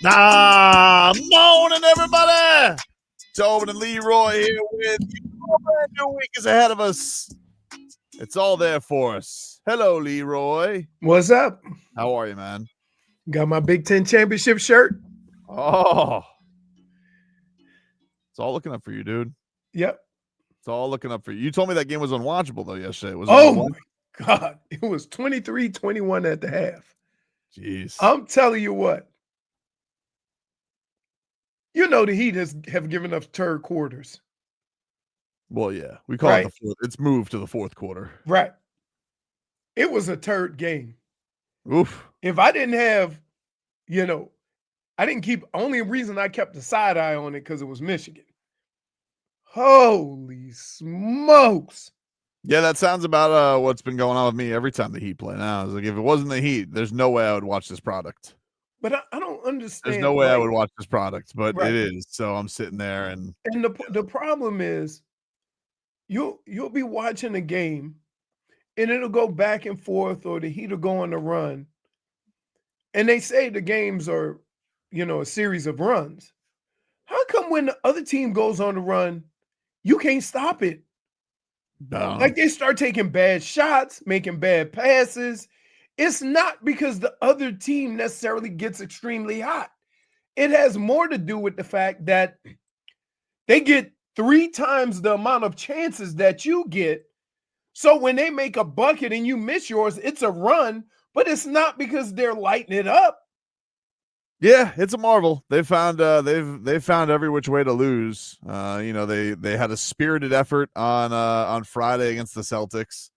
Morning, everybody. Tobin and Leroy here with you. A brand new week is ahead of us. It's all there for us. Hello, Leroy. What's up? How are you, man? Got my Big Ten championship shirt. Oh, it's all looking up for you, dude. Yep. It's all looking up for you. You told me that game was unwatchable, though, yesterday. Was it Oh 1-1? my God. It was 23-21 at the half. Jeez. I'm telling you what. You know the Heat have given us third quarters. Well, yeah. We call it Right? the fourth. It's moved to the fourth quarter. Right. It was a third game. Oof. If I didn't have, I didn't keep only reason I kept the side eye on it because it was Michigan. Holy smokes. Yeah, that sounds about what's been going on with me every time the Heat play now. It's like, if it wasn't the Heat, there's no way I would watch this product. But I don't There's understand. no way I would watch this product, but Right. it is. So I'm sitting there and And the problem is you'll be watching a game and it'll go back and forth or the Heat will go on a run. And they say the games are, a series of runs. How come when the other team goes on a run, you can't stop it? Like they start taking bad shots, making bad passes. It's not because the other team necessarily gets extremely hot. It has more to do with the fact that they get 3 times the amount of chances that you get. So when they make a bucket and you miss yours, it's a run, but it's not because they're lighting it up. yeah, it's a marvel. They've found every which way to lose. They had a spirited effort on Friday against the Celtics.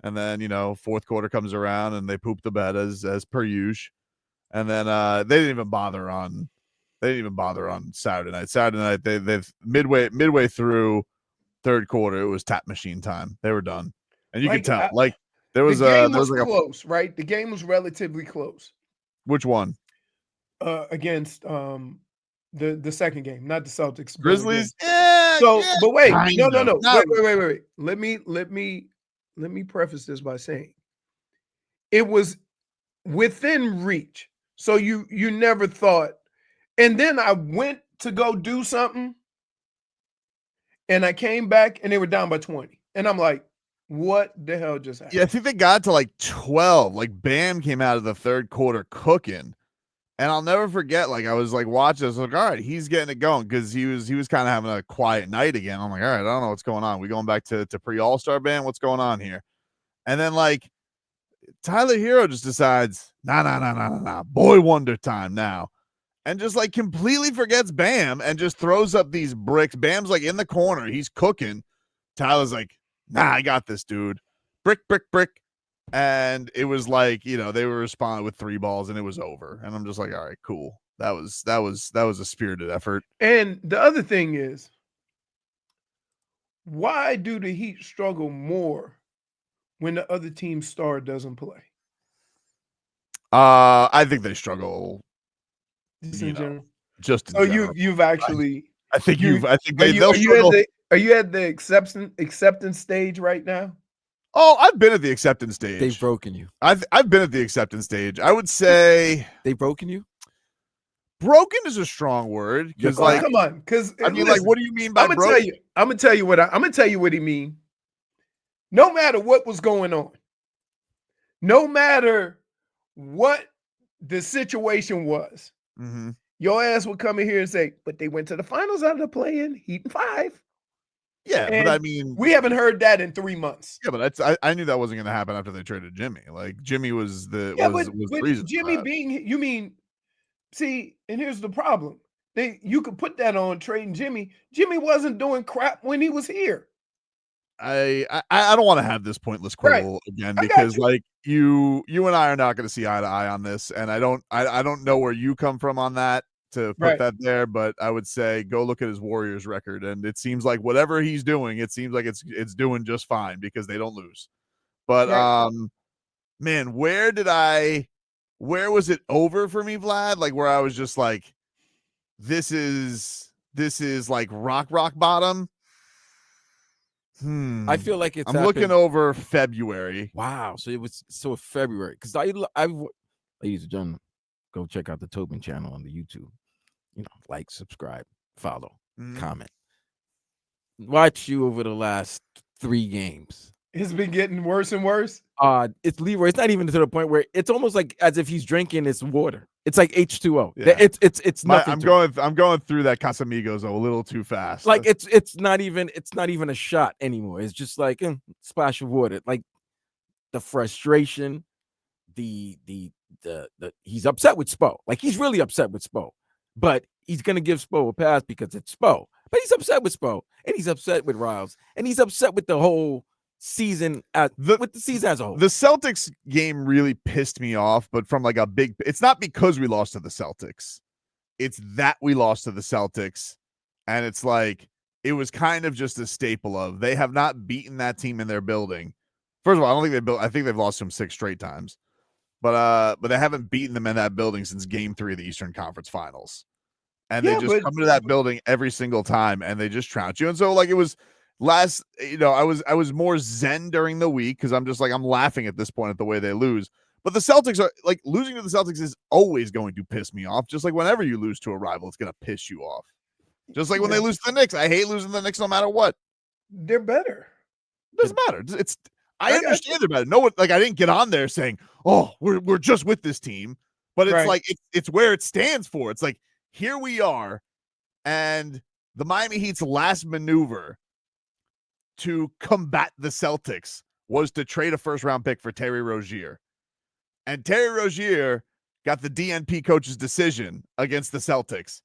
And then, fourth quarter comes around and they poop the bed as per usual. And then they didn't even bother on Saturday night. Saturday night they've midway through third quarter, it was tap machine time. They were done. And you could tell. There was the game was like close, right? The game was relatively close. Which one? Against the second game, not the Celtics. Grizzlies? But wait, no. Wait. Let me preface this by saying it was within reach. So you never thought. And then I went to go do something and I came back and they were down by 20. And I'm like, what the hell just happened? Yeah, I think they got to like 12. Like Bam came out of the third quarter cooking. And I'll never forget, like I was like watching, I was like, all right, he's getting it going because he was kind of having a quiet night again. I'm like, all right, I don't know what's going on. We going back to pre-All-Star Bam? What's going on here? And then like Tyler Hero just decides, nah, boy wonder time now. And just like completely forgets Bam and just throws up these bricks. Bam's like in the corner, he's cooking. Tyler's like, nah, I got this, dude. Brick. And it was like, they were responding with 3 balls and it was over. And I'm just like, all right, cool. That was a spirited effort. And the other thing is, why do the Heat struggle more when the other team's star doesn't play? I think they struggle. Just in general. Just in general. You've actually. I think they'll struggle. Are you at the acceptance stage right now? Oh, I've been at the acceptance stage. They've broken you. I've been at the acceptance stage. I would say they've broken you. Broken is a strong word because, like, come on, because I mean, like, what do you mean by broken? I'm gonna tell you what he mean. No matter what was going on, no matter what the situation was, your ass would come in here and say, "But they went to the finals out of the play-in, Heat in 5." Yeah, and but I mean, we haven't heard that in 3 months. Yeah, but I knew that wasn't going to happen after they traded Jimmy. Like Jimmy was the reason. Jimmy being, you mean? See, and here's the problem: you could put that on trading Jimmy. Jimmy wasn't doing crap when he was here. I don't want to have this pointless quibble again because like you and I are not going to see eye to eye on this, and I don't know where you come from on that to put that there, but I would say go look at his Warriors record, and it seems like whatever he's doing, it seems like it's doing just fine because they don't lose. But man, where was it over for me, Vlad? Like where I was just like, this is like rock bottom. I feel like it's. I'm looking over February. Wow, so it was February because ladies and gentlemen, go check out the Tobin channel on the YouTube. Like, subscribe, follow, comment. Watch you over the last 3 games. It's been getting worse and worse. It's Leroy. It's not even to the point where it's almost like as if he's drinking his water. It's like H2O. Yeah. It's nothing. I'm going through that Casamigos a little too fast. Like it's not even a shot anymore. It's just like splash of water. Like the frustration, the he's upset with Spo. Like he's really upset with Spo, but he's gonna give Spo a pass because it's Spo. But he's upset with Spo, and he's upset with Riles, and he's upset with the whole season with the season as a whole. The Celtics game really pissed me off, but from like it's not because we lost to the Celtics. It's that we lost to the Celtics, and it's like it was kind of just a staple of they have not beaten that team in their building. First of all, I think they've lost to them 6 straight times. But they haven't beaten them in that building since game 3 of the Eastern Conference Finals. And they just come into that building every single time and they just trounce you. And so like it was I was more zen during the week because I'm just like I'm laughing at this point at the way they lose. But the Celtics are like losing to the Celtics is always going to piss me off. Just like whenever you lose to a rival, it's gonna piss you off. Just like when they lose to the Knicks. I hate losing to the Knicks no matter what. They're better. Doesn't matter. I understand they're better. No one I didn't get on there saying, "Oh, we're just with this team," but it's like it's where it stands for. It's like here we are, and the Miami Heat's last maneuver to combat the Celtics was to trade a first-round pick for Terry Rozier, and Terry Rozier got the DNP coach's decision against the Celtics,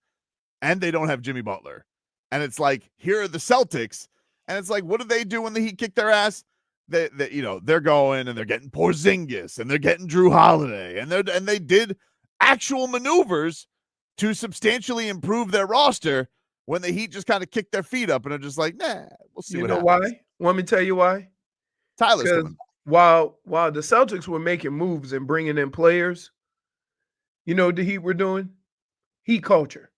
and they don't have Jimmy Butler, and it's like here are the Celtics, and it's like what do they do when the Heat kick their ass? They're going and they're getting Porzingis and they're getting Drew Holiday and they did actual maneuvers to substantially improve their roster when the Heat just kind of kicked their feet up and are just like, nah, we'll see. You know why? Want me to tell you why? Tyler's coming. While the Celtics were making moves and bringing in players, the Heat were doing Heat culture.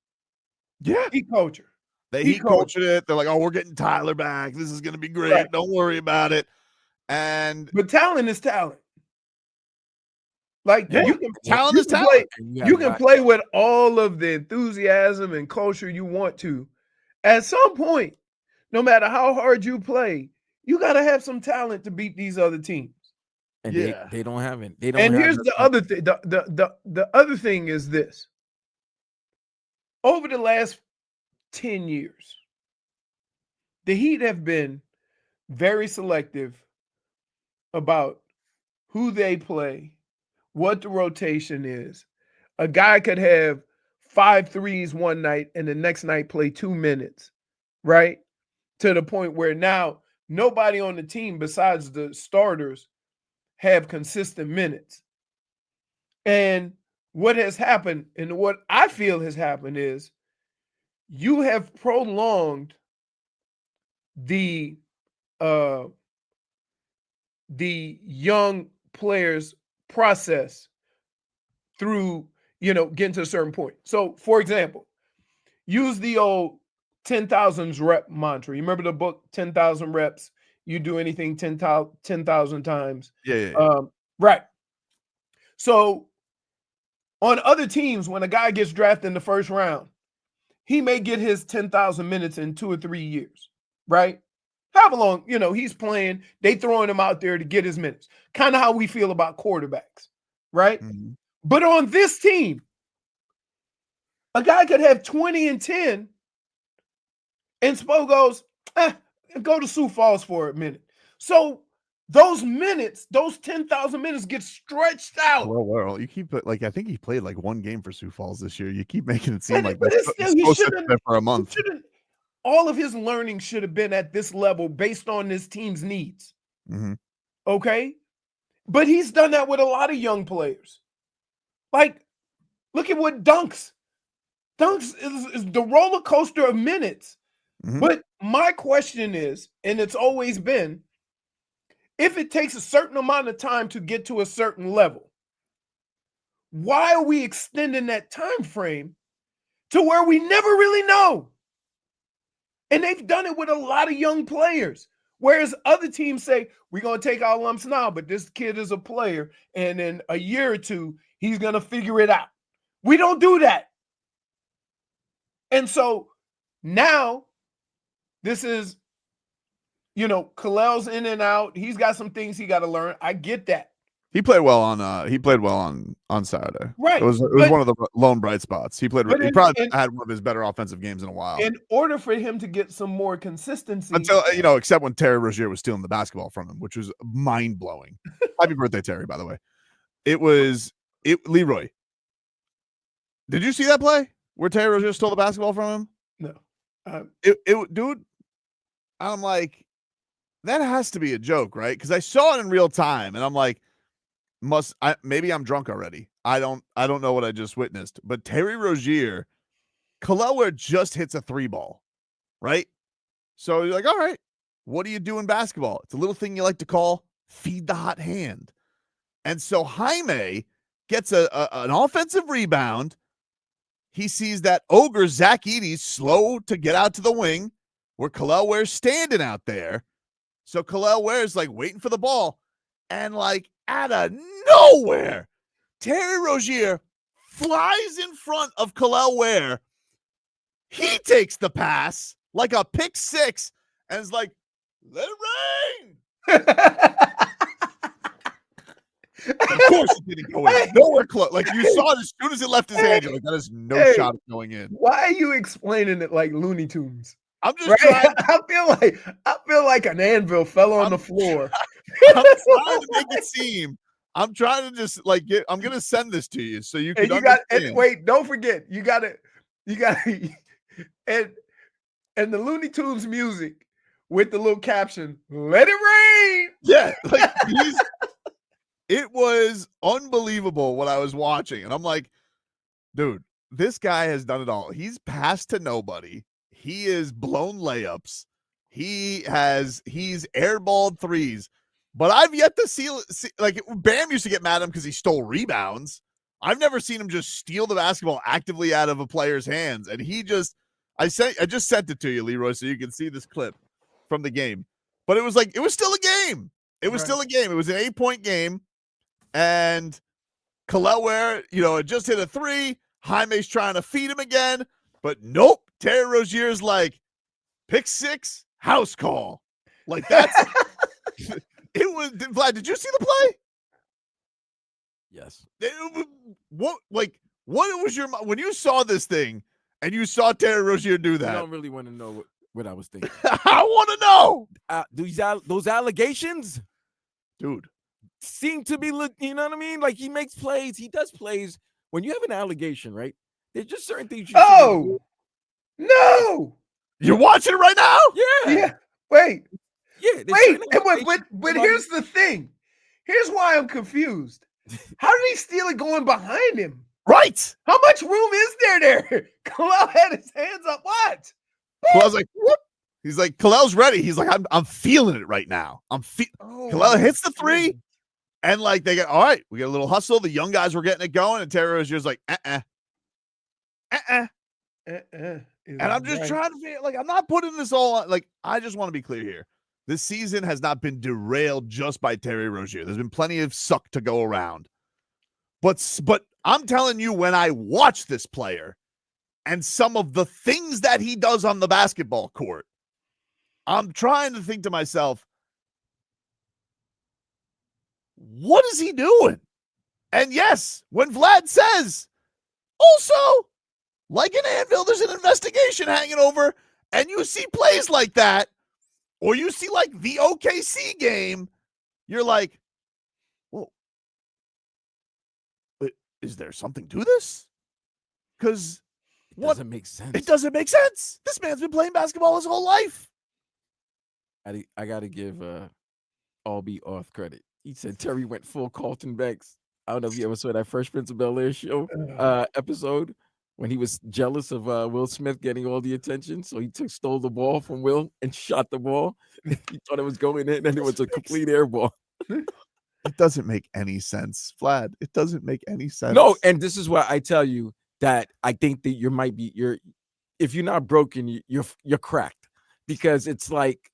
Yeah, Heat culture. They Heat cultured it. They're like, oh, we're getting Tyler back. This is going to be great. Right. Don't worry about it. But talent is talent. Like talent is talent. You can play with all of the enthusiasm and culture you want to. At some point, no matter how hard you play, you got to have some talent to beat these other teams. And they don't have it. They don't. And here's the other thing. The other thing is this. Over the last 10 years, the Heat have been very selective about who they play, what the rotation is. A guy could have 5 threes one night and the next night play 2 minutes, right? To the point where now nobody on the team besides the starters have consistent minutes. And what has happened, and what I feel has happened is you have prolonged the young players process through, getting to a certain point. So, for example, use the old 10,000 rep mantra. You remember the book 10,000 reps? You do anything 10,000 times. Yeah. Right. So, on other teams, when a guy gets drafted in the first round, he may get his 10,000 minutes in 2 or 3 years, right? However long, he's playing, they throwing him out there to get his minutes. Kind of how we feel about quarterbacks, right? Mm-hmm. But on this team, a guy could have 20 and 10, and Spo goes, go to Sioux Falls for a minute. So those minutes, those 10,000 minutes get stretched out. Well, you keep I think he played like 1 game for Sioux Falls this year. You keep making it seem like he's supposed to be for a month. All of his learning should have been at this level based on this team's needs. Mm-hmm. Okay? But he's done that with a lot of young players. Like, look at what Dunks is the roller coaster of minutes. Mm-hmm. But my question is, and it's always been, if it takes a certain amount of time to get to a certain level, why are we extending that time frame to where we never really know? And they've done it with a lot of young players. Whereas other teams say, we're going to take our lumps now, but this kid is a player. And in a year or two, he's going to figure it out. We don't do that. And so now this is, Kalel's in and out. He's got some things he got to learn. I get that. He played well on Saturday. Right. It was one of the lone bright spots. He probably had one of his better offensive games in a while. In order for him to get some more consistency. Until, except when Terry Rozier was stealing the basketball from him, which was mind-blowing. Happy birthday, Terry, by the way. Leroy. Did you see that play where Terry Rozier stole the basketball from him? No. Dude, I'm like, that has to be a joke, right? Because I saw it in real time, and I'm like, maybe I'm drunk already. I don't know what I just witnessed. But Terry Rozier, Kalel just hits a 3-ball, right? So you're like, all right, what do you do in basketball? It's a little thing you like to call feed the hot hand. And so Jaime gets an offensive rebound. He sees that ogre Zach Edey's slow to get out to the wing where Kalel Ware's standing out there. So Kalel Ware's like waiting for the ball. And like out of nowhere, Terry Rozier flies in front of Kalel Ware. He takes the pass like a pick six and is like, let it rain. Of course it didn't go in. Nowhere close. Like you saw it as soon as it left his hand, you're like, that is no shot of going in. Why are you explaining it like Looney Tunes? I'm just trying. I feel like an anvil fell on the floor. I'm trying to make it seem. I'm trying to just like I'm gonna send this to you so you can understand. Wait, don't forget, you gotta and the Looney Tunes music with the little caption, let it rain. Yeah, like it was unbelievable what I was watching. And I'm like, dude, this guy has done it all. He's passed to nobody. He is blown layups. He's airballed threes. But I've yet to see like Bam used to get mad at him because he stole rebounds. I've never seen him just steal the basketball actively out of a player's hands. And I just sent it to you, Leroy, so you can see this clip from the game. But it was still a game. It was still a game. It was an 8-point game. And Kalel Ware, had just hit a 3. Jaime's trying to feed him again. But nope. Terry Rozier's like, pick 6, house call. Like that's it was. Vlad, did you see the play? Yes. What was your when you saw this thing and you saw Terry Rozier do that? I don't really want to know what I was thinking. I want to know. Those allegations, dude, seem to be, you know what I mean? Like he makes plays, he does plays. When you have an allegation, right? There's just certain things. No, you're watching it right now. Yeah. Wait. Yeah. But here's the thing. Here's why I'm confused. How did he steal it going behind him? Right. How much room is there? Kalel had his hands up. What? Kalel's like, whoop. He's like, Kalel's ready. He's like, I'm feeling it right now. Kalel hits the 3, and like they get all right. We get a little hustle. The young guys were getting it going, and Terry Rozier's like, And I'm just trying to feel like I'm not putting this all on. Like, I just want to be clear here. This season has not been derailed just by Terry Rozier. There's been plenty of suck to go around. But I'm telling you, when I watch this player and some of the things that he does on the basketball court, I'm trying to think to myself, what is he doing? And yes, when Vlad says, also, like an anvil, there's an investigation hanging over, and you see plays like that, or you see like the OKC game, you're like, well, is there something to this? Because it doesn't make sense. It doesn't make sense. This man's been playing basketball his whole life. I got to give Albie Orth credit. He said Terry went full Carlton Banks. I don't know if you ever saw that Fresh Prince of Bel-Air show episode when he was jealous of Will Smith getting all the attention. So he stole the ball from Will and shot the ball. He thought it was going in, and it was a complete air ball. It doesn't make any sense, Vlad. It doesn't make any sense. No, and this is why I tell you that I think that if you're not broken, you're cracked, because it's like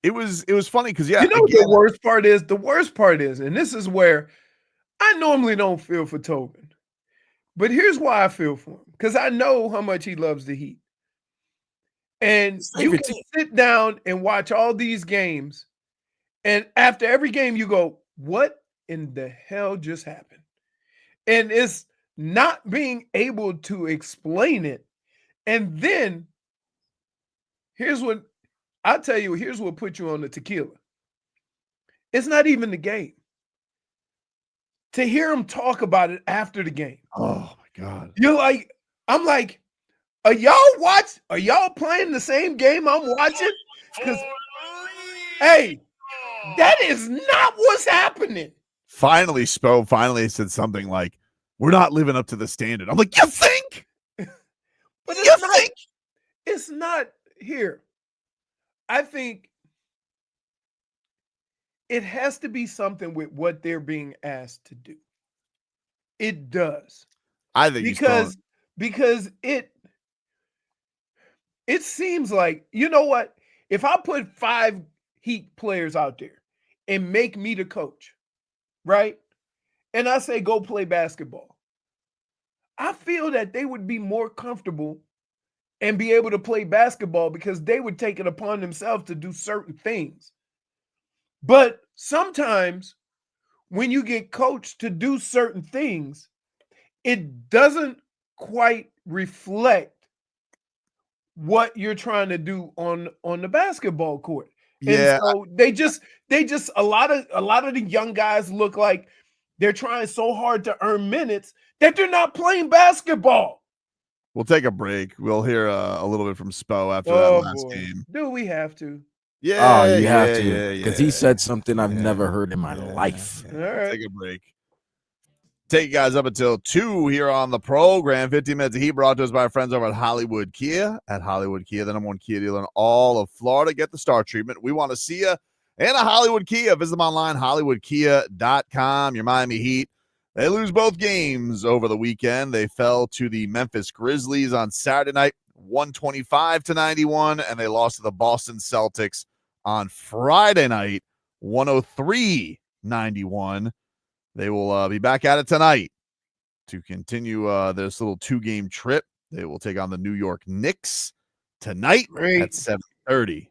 it was funny because the worst part is, and this is where I normally don't feel for Tobin, But here's why I feel for him, because I know how much he loves the Heat. And His you favorite can team. sit down and watch all these games, and after every game, you go, "What in the hell just happened?" And it's not being able to explain it. And then here's what I'll tell you, here's what put you on the tequila. It's not even the game. To hear him talk about it after the game, Oh my God. you're like, I'm like, are y'all playing the same game I'm watching? Because hey, that is not what's happening. Finally, Spo finally said something like, "We're not living up to the standard." I'm like, "You think? But You think?" it's not here. I think it has to be something with what they're being asked to do. It does. I think he's throwing. Because it seems like, you know what? If I put 5 Heat players out there and make me the coach, right? And I say go play basketball, I feel that they would be more comfortable and be able to play basketball because they would take it upon themselves to do certain things. But sometimes when you get coached to do certain things, it doesn't quite reflect what you're trying to do on the basketball court. And Yeah, so they just a lot of the young guys look like they're trying so hard to earn minutes that they're not playing basketball. we'll take a break. We'll hear a little bit from Spo after that Oh last boy. game. Do we have to? Oh, Yeah, you have yeah, to, yeah, because yeah. he said something I've Yeah, never heard in my yeah, life. yeah. All We'll right. take a break. Take you guys up until 2 here on the program. 15 minutes of Heat brought to us by our friends over at Hollywood Kia. At Hollywood Kia, the #1 Kia dealer in all of Florida. Get the star treatment. We want to see you and a Hollywood Kia. Visit them online, hollywoodkia.com. Your Miami Heat, they lose both games over the weekend. They fell to the Memphis Grizzlies on Saturday night, 125-91, and they lost to the Boston Celtics on Friday night, 103-91. They will be back at it tonight to continue this little 2-game trip. They will take on the New York Knicks tonight at Great. 7:30.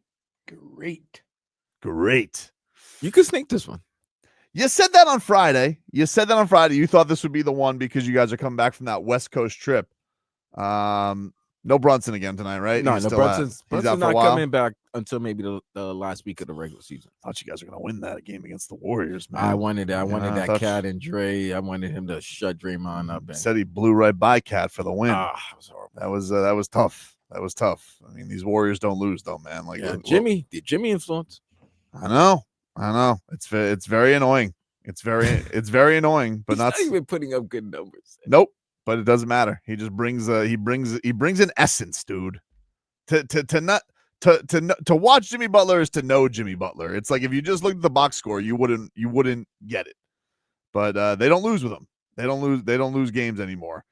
Great. You could sneak this one. You said that on Friday. You thought this would be the one because you guys are coming back from that West Coast trip. No Brunson again tonight, right? No, He's no, still out. Brunson's He's out for a not while. coming back until maybe the last week of the regular season. Thought you guys were gonna win that game against the Warriors, man. I wanted that thought Cat and Dre. I wanted him to shut Draymond up. And said he blew right by Cat for the win. it was horrible. That was tough. That was tough. I mean, these Warriors don't lose though, man. Like Yeah, the Jimmy influence. I know. It's very annoying. It's very annoying, but He's not even putting up good numbers. Nope. But it doesn't matter. He just brings he brings an essence, dude. To watch Jimmy Butler is to know Jimmy Butler. It's like if you just looked at the box score, you wouldn't get it. But they don't lose with him. They don't lose games anymore.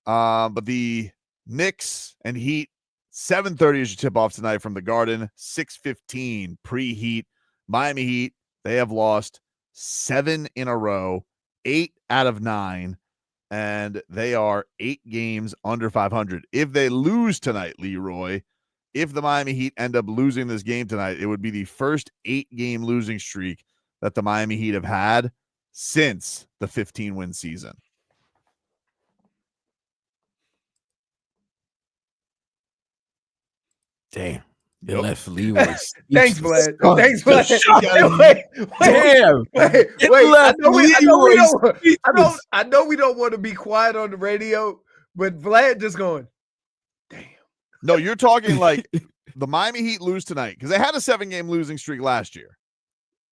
But the Knicks and Heat, 7:30 is your tip off tonight from the Garden. 6:15 pre-Heat. Miami Heat, they have lost 7 in a row, 8 out of 9, and they are 8 games under 500. If they lose tonight, Leroy, if the Miami Heat end up losing this game tonight, it would be the first 8-game losing streak that the Miami Heat have had since the 15-win season. Damn. Yep. Left Leroy. Thanks, Vlad. Thanks, Just Vlad. Wait. I know we don't want to be quiet on the radio, but Vlad just going, damn. No, you're talking like the Miami Heat lose tonight because they had a 7-game losing streak last year,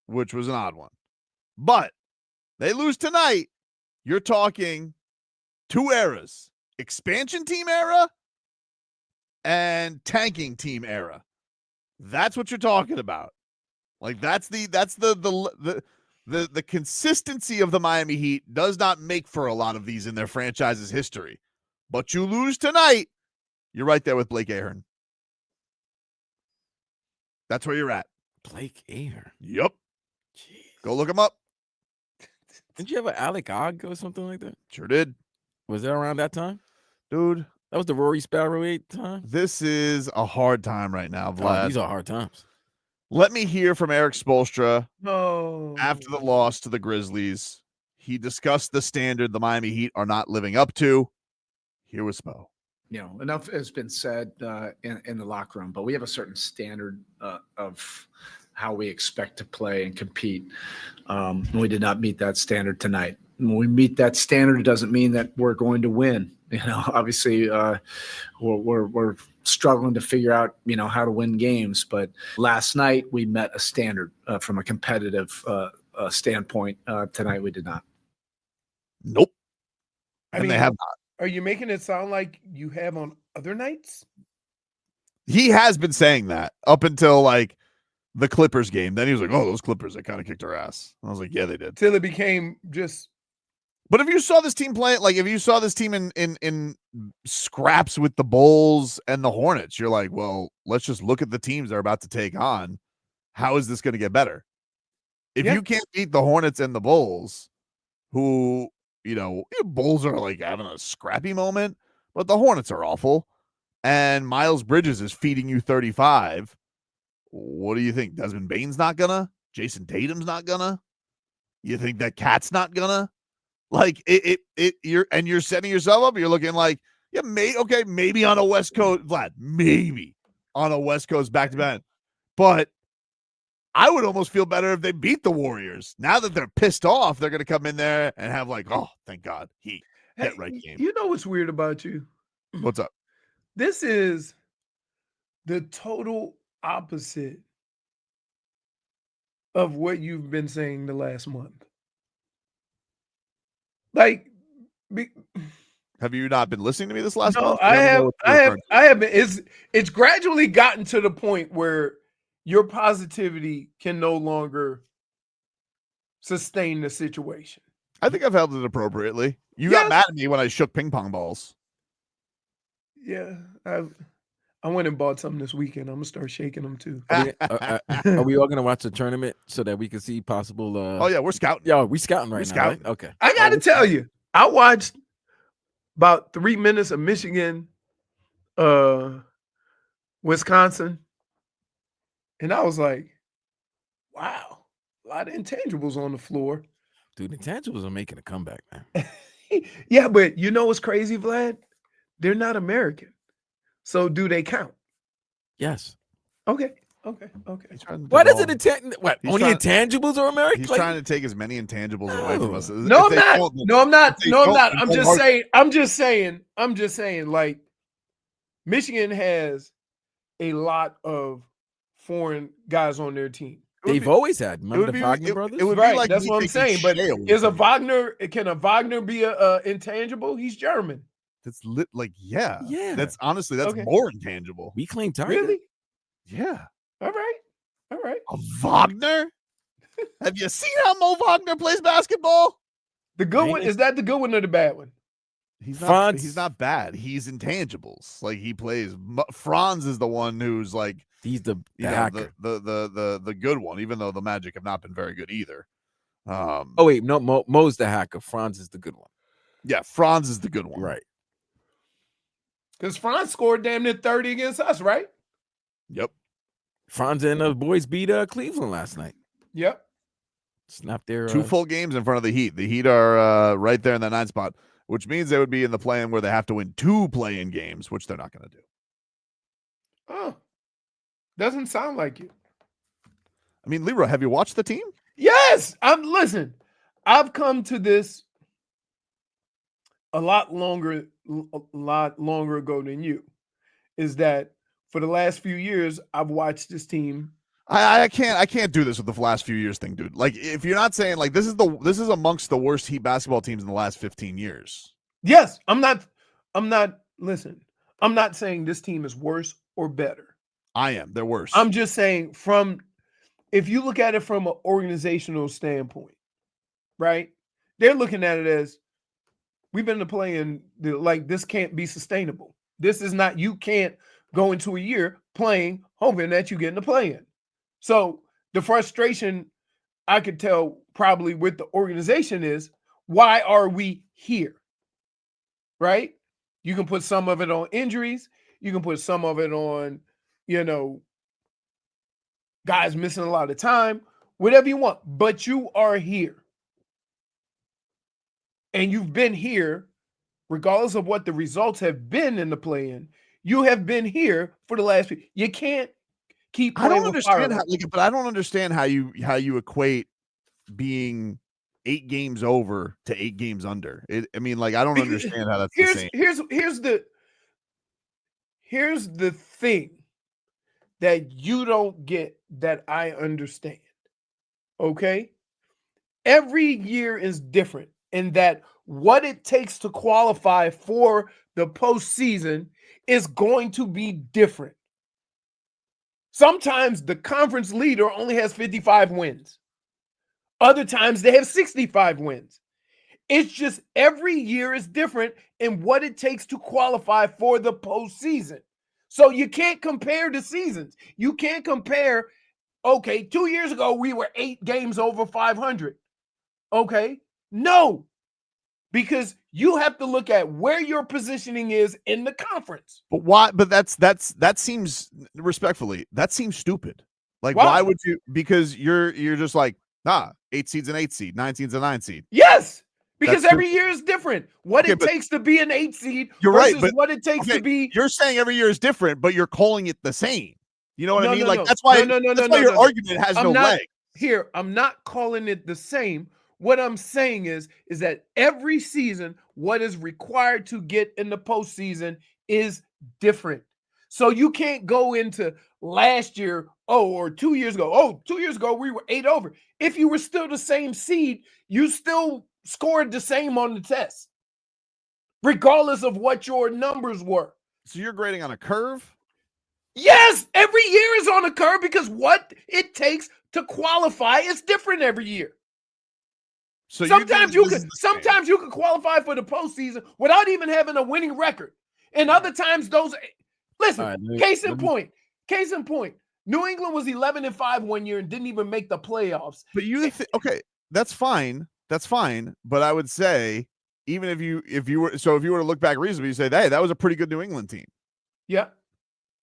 which was an odd one. But they lose tonight. You're talking 2 eras: expansion team era and tanking team era. That's what you're talking about. Like that's the consistency of the Miami Heat does not make for a lot of these in their franchise's history. But you lose tonight, you're right there with Blake Ahern. That's where you're at. Blake Ahern. Yep. Jeez. Go look him up. Didn't you have an Alec Ogg or something like that? Sure did. Was that around that time? Dude, That was the Rory Sparrow 8 time? this is a hard time right now, Oh, Vlad. these are hard times. Let me hear from Eric Spoelstra No. after the loss to the Grizzlies. He discussed the standard the Miami Heat are not living up to. Here was Spo. Enough has been said in the locker room, but we have a certain standard of how we expect to play and compete. We did not meet that standard tonight. When we meet that standard, it doesn't mean that we're going to win. Obviously, we're struggling to figure out, how to win games. But last night we met a standard from a competitive standpoint. Tonight we did not. Nope. I And mean, they have not. Are you making it sound like you have on other nights? He has been saying that up until like the Clippers game. Then he was like, "Oh, those Clippers, they kind of kicked our ass." I was like, "Yeah, they did." Till it became just. But if you saw this team play, like if you saw this team in scraps with the Bulls and the Hornets, you're like, well, let's just look at the teams they're about to take on. How is this going to get better? If you can't beat the Hornets and the Bulls, who, Bulls are like having a scrappy moment, but the Hornets are awful. And Miles Bridges is feeding you 35. What do you think? Desmond Bane's not gonna? Jason Tatum's not gonna? You think that Cat's not gonna? Like you're setting yourself up. You're looking like, yeah, maybe on a West Coast, Vlad, maybe on a West Coast back-to-back. But I would almost feel better if they beat the Warriors. Now that they're pissed off, they're going to come in there and have like, oh, thank God, Heat, get right game. You know what's weird about you? What's up? This is the total opposite of what you've been saying the last month. Like, have you not been listening to me this last no, month? I have been. It's gradually gotten to the point where your positivity can no longer sustain the situation. I think I've held it appropriately. You got mad at me when I shook ping pong balls. Yeah, I went and bought something this weekend. I'm gonna start shaking them too. Are we all gonna watch the tournament so that we can see possible? Oh yeah, we're scouting. Yeah, we scouting right now. Right? Okay. I gotta tell you, I watched about 3 minutes of Michigan, Wisconsin, and I was like, "Wow, a lot of intangibles on the floor." Dude, intangibles are making a comeback, man. Yeah, but you know what's crazy, Vlad? They're not American. So do they count? Yes. Okay. What is it? What? Only intangibles are American? He's trying to take as many intangibles away from us. No, I'm not. I'm just saying. Like, Michigan has a lot of foreign guys on their team. They've always had. Remember the Wagner brothers? It would right. Be like that's what I'm saying. But can a Wagner be a intangible? He's German. That's yeah. That's okay. more intangible. We claim Tiger. Really? Yeah. All right. A Wagner? Have you seen how Mo Wagner plays basketball? The good one, is that the good one or the bad one? He's not bad. He's intangibles. Like he plays. Franz is the one who's like he's the hacker. The good one, even though the Magic have not been very good either. Oh wait, no, Mo's the hacker. Franz is the good one. Yeah, Franz is the good one. Right. Because Franz scored damn near 30 against us, right? Yep. Franz and the boys beat Cleveland last night. Yep. Snapped their 2 full games in front of the Heat. The Heat are right there in that 9 spot, which means they would be in the play-in where they have to win 2 play-in games, which they're not going to do. Oh, doesn't sound like it. I mean, Leroy, have you watched the team? Yes. Listen, I've come to this a lot longer ago than you. Is that for the last few years, I've watched this team. I can't do this with the last few years thing, dude. Like, if you're not saying like this is amongst the worst Heat basketball teams in the last 15 years. Yes, I'm not. Listen, I'm not saying this team is worse or better. I am. They're worse. I'm just saying if you look at it from an organizational standpoint, right? They're looking at it as we've been to play like this can't be sustainable. This is not, you can't go into a year playing, hoping that you get in the play-in. So the frustration I could tell probably with the organization is, why are we here? right? You can put some of it on injuries. You can put some of it on, guys missing a lot of time, whatever you want. But you are here. And you've been here, regardless of what the results have been in the play-in. You have been here for the last few. You can't keep I playing don't with fire. understand but I don't understand how you equate being 8 games over to 8 games under. I mean, like, I don't understand how that's the same. Here's the thing that you don't get that I understand. Okay? Every year is different in that what it takes to qualify for the postseason is going to be different. Sometimes the conference leader only has 55 wins. Other times they have 65 wins. It's just every year is different in what it takes to qualify for the postseason. So you can't compare the seasons. You can't compare, okay, 2 years ago we were 8 games over 500. Okay, no, because you have to look at where your positioning is in the conference. But why? But that seems, respectfully, that seems stupid. Like, Why? why would you? Because you're just like, 8 seeds an 8 seed, 9 seeds a 9 seed. Yes, because That's every year is different. What Okay, it but- takes to be an 8 seed You're right, versus but- what it takes okay, to be. You're saying every year is different, but you're calling it the same. You know what I mean? No, Like, no. that's why No, your argument has no leg. Here, I'm not calling it the same. What I'm saying is that every season, what is required to get in the postseason is different. So you can't go into last year, or 2 years ago. 2 years ago, we were 8 over. If you were still the same seed, you still scored the same on the test, regardless of what your numbers were. So you're grading on a curve? Yes, every year is on a curve because what it takes to qualify is different every year. So Sometimes you could qualify for the postseason without even having a winning record. And other times listen, case in point. New England was 11-5 one year and didn't even make the playoffs. But okay, that's fine. That's fine. But I would say, even if you were to look back reasonably, you say, hey, that was a pretty good New England team. Yeah.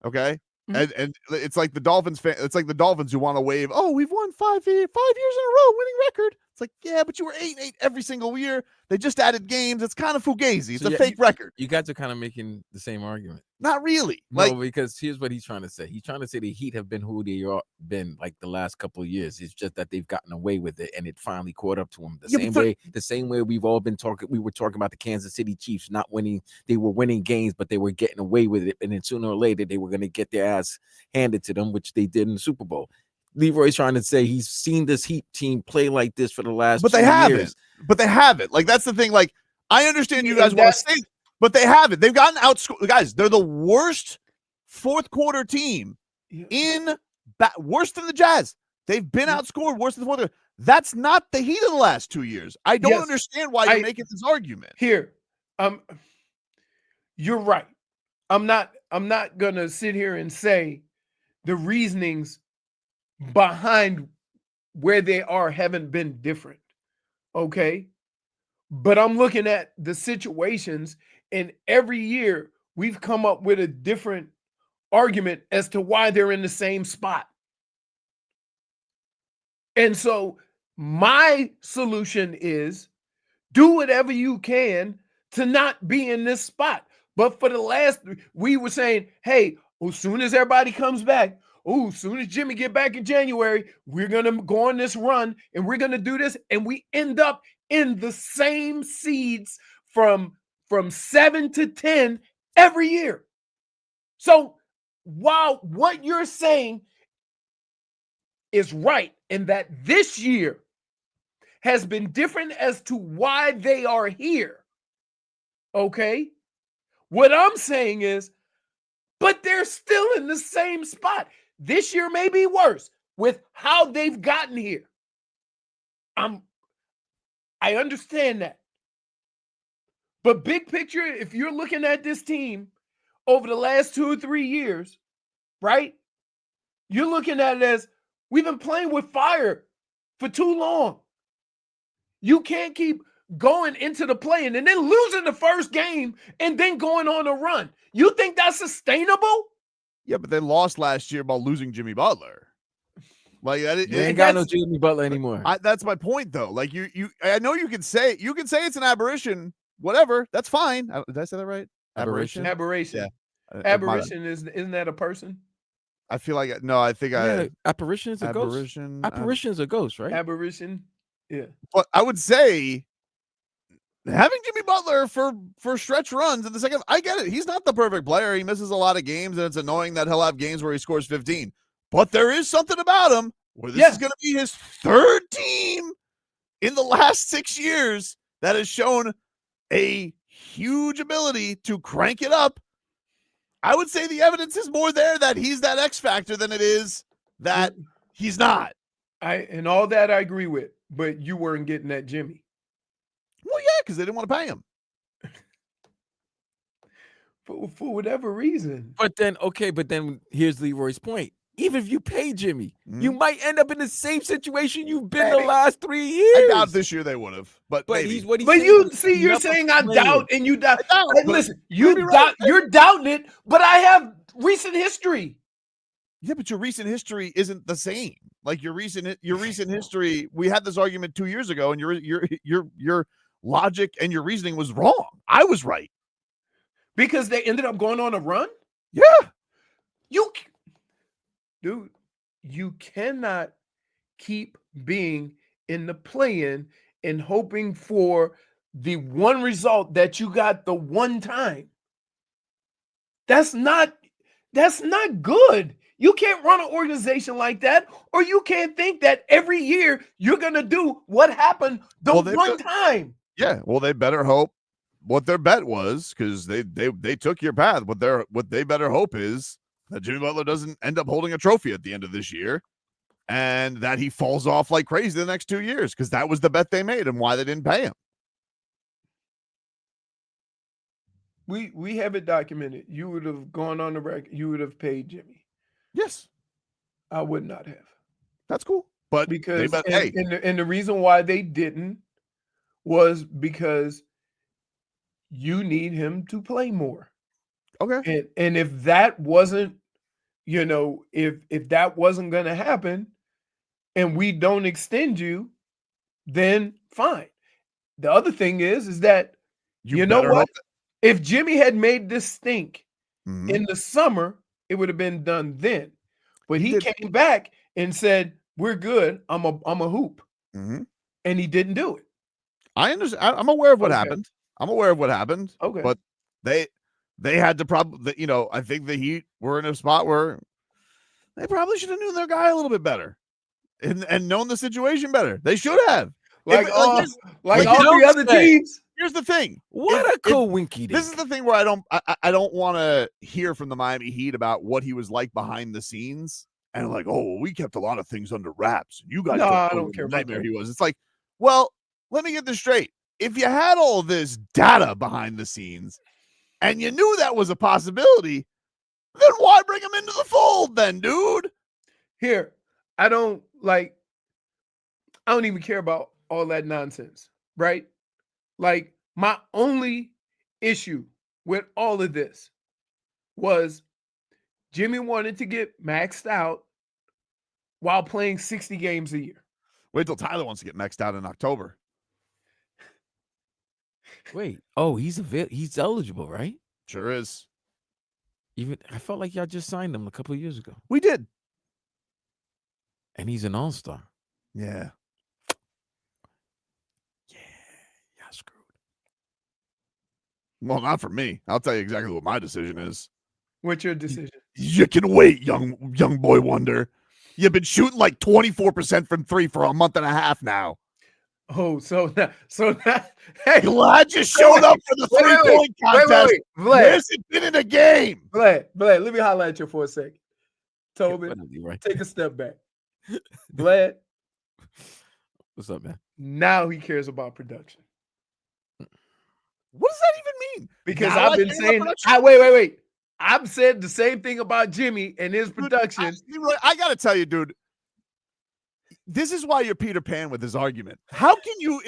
Okay. Mhm. And it's like the Dolphins it's like the Dolphins who want to wave, we've won 5 years in a row, winning record. It's like, yeah, but you were 8-8 every single year. They just added games. It's kind of fugazi. It's a fake record. You guys are kind of making the same argument. Not really. No, because here's what he's trying to say. He's trying to say the Heat have been who they are been like the last couple of years. It's just that they've gotten away with it, and it finally caught up to them. The same way we've all been talking. We were talking about the Kansas City Chiefs not winning. They were winning games, but they were getting away with it, and then sooner or later they were going to get their ass handed to them, which they did in the Super Bowl. Leroy's trying to say he's seen this Heat team play like this for the last 2 years. But they haven't. Like, that's the thing. Like, I understand you guys want to say, but they haven't. They've gotten outscored. Guys, they're the worst fourth quarter team worse than the Jazz. They've been outscored worse than the fourth quarter. That's not the Heat of the last 2 years. I don't understand why you're making this argument. Here, you're right. I'm not gonna sit here and say the reasonings behind where they are haven't been different. Okay. But I'm looking at the situations, and every year we've come up with a different argument as to why they're in the same spot. And so my solution is do whatever you can to not be in this spot. But for the last, we were saying, hey, as soon as everybody comes back, as soon as Jimmy get back in January, we're going to go on this run and we're going to do this. And we end up in the same seeds from 7 to 10 every year. So while what you're saying is right, in that this year has been different as to why they are here, okay? What I'm saying is, but they're still in the same spot. This year may be worse with how they've gotten here. I understand that. But big picture, if you're looking at this team over the last 2 or 3 years, right? You're looking at it as we've been playing with fire for too long. You can't keep going into the play-in and then losing the first game and then going on a run. You think that's sustainable? Yeah, but they lost last year while losing Jimmy Butler. Like that, They ain't got no Jimmy Butler anymore. That's my point, though. Like I know you can say it's an aberration, whatever. That's fine. Did I say that right? Aberration. Aberration. Yeah. Aberration isn't that a person? I feel like no. I think apparition is a ghost. Apparition is a ghost, right? Aberration. Yeah. But I would say having Jimmy Butler for stretch runs in the second, I get it. He's not the perfect player. He misses a lot of games, and it's annoying that he'll have games where he scores 15. But there is something about him where this is going to be his third team in the last 6 years that has shown a huge ability to crank it up. I would say the evidence is more there that he's that X factor than it is that he's not. And all that I agree with, but you weren't getting that Jimmy. Well, yeah, because they didn't want to pay him. For whatever reason. But then here's Leroy's point. Even if you pay Jimmy, you might end up in the same situation you've been the last 3 years. I doubt this year they would have, but maybe. You're saying I doubt and you doubt. Listen, you're doubting it, but I have recent history. Yeah, but your recent history isn't the same. Like your recent history, we had this argument 2 years ago, and your logic and your reasoning was wrong. I was right. Because they ended up going on a run? Yeah. Dude, you cannot keep being in the play-in and hoping for the one result that you got the one time. That's not good. You can't run an organization like that, or you can't think that every year you're going to do what happened one time. Yeah, well, they better hope what their bet was, because they took your path. What they better hope is that Jimmy Butler doesn't end up holding a trophy at the end of this year, and that he falls off like crazy the next 2 years, because that was the bet they made and why they didn't pay him. We have it documented. You would have gone on the record. You would have paid Jimmy. Yes. I would not have. That's cool. But because the reason why they didn't was because you need him to play more. Okay. And if that wasn't, if that wasn't going to happen and we don't extend you, then fine. The other thing is that, you know what? If Jimmy had made this stink in the summer, it would have been done then. But he came back and said, "We're good. I'm a hoop," and he didn't do it. I understand. I'm aware of what happened. I'm aware of what happened. Okay, but they had to probably, I think the Heat were in a spot where they probably should have known their guy a little bit better and known the situation better. They should have. Like all the other teams. Here's the thing. What a coinky. This is the thing where I don't want to hear from the Miami Heat about what he was like behind the scenes. And like, oh, we kept a lot of things under wraps. You guys I don't care about nightmare he was. It's like, well, let me get this straight. If you had all this data behind the scenes and you knew that was a possibility, then why bring him into the fold then, dude? Here, I don't even care about all that nonsense, right? Like, my only issue with all of this was Jimmy wanted to get maxed out while playing 60 games a year. Wait till Tyler wants to get maxed out in October. Wait, he's eligible, right? Sure is. I felt like y'all just signed him a couple of years ago. We did. And he's an all-star. Yeah. Screwed. Well, not for me. I'll tell you exactly what my decision is. What's your decision? You can wait, young boy wonder. You've been shooting like 24% from three for a month and a half now. Oh, so now, hey, glad you showed up for the 3-point contest. Where's it been in a game? Vlad, let me holler at you for a second. Tobin, take a step back. Vlad. What's up, man? Now he cares about production. What does that even mean? Because now I've been saying, wait. I've said the same thing about Jimmy and his production. I got to tell you, dude, this is why you're Peter Pan with this argument. How can you,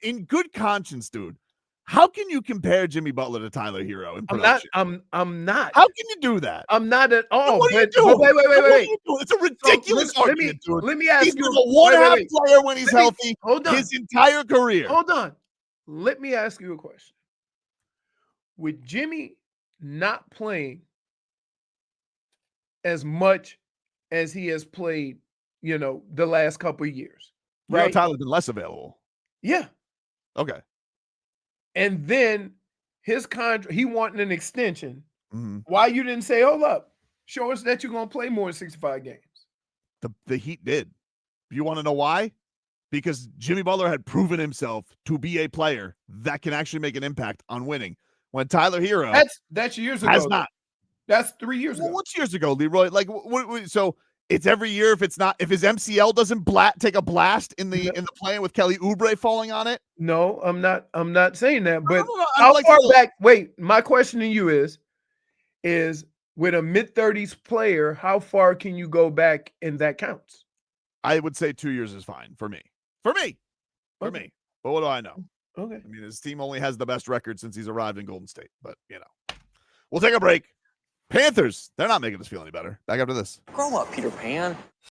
in good conscience, dude? How can you compare Jimmy Butler to Tyler Hero in production? I'm not. How can you do that? I'm not at all. What are you But doing? wait. What are you doing? It's a ridiculous let argument, dude. me ask He's you. been a one-half wait. player when he's healthy Hold on. his entire career. Hold on. Let me ask you a question. With Jimmy not playing as much as he has played, the last couple of years, right? Tyler's been less available. Yeah. Okay. And then his contract, he wanted an extension. Mm-hmm. Why you didn't say, hold up, show us that you're going to play more than 65 games? The Heat did. You want to know why? Because Jimmy Butler had proven himself to be a player that can actually make an impact on winning. When Tyler Hero that's years ago. has not. That's 3 years ago. What's years ago, Leroy? Like, so it's every year if his MCL doesn't take a blast in the playing with Kelly Oubre falling on it. No, I'm not saying that. But No, how far back? Wait, my question to you is with a mid-30s player, how far can you go back and that counts? I would say 2 years is fine for me. For me. But what do I know? Okay. I mean, his team only has the best record since he's arrived in Golden State. But, we'll take a break. Panthers, they're not making us feel any better. Back after this. Grow up, Peter Pan.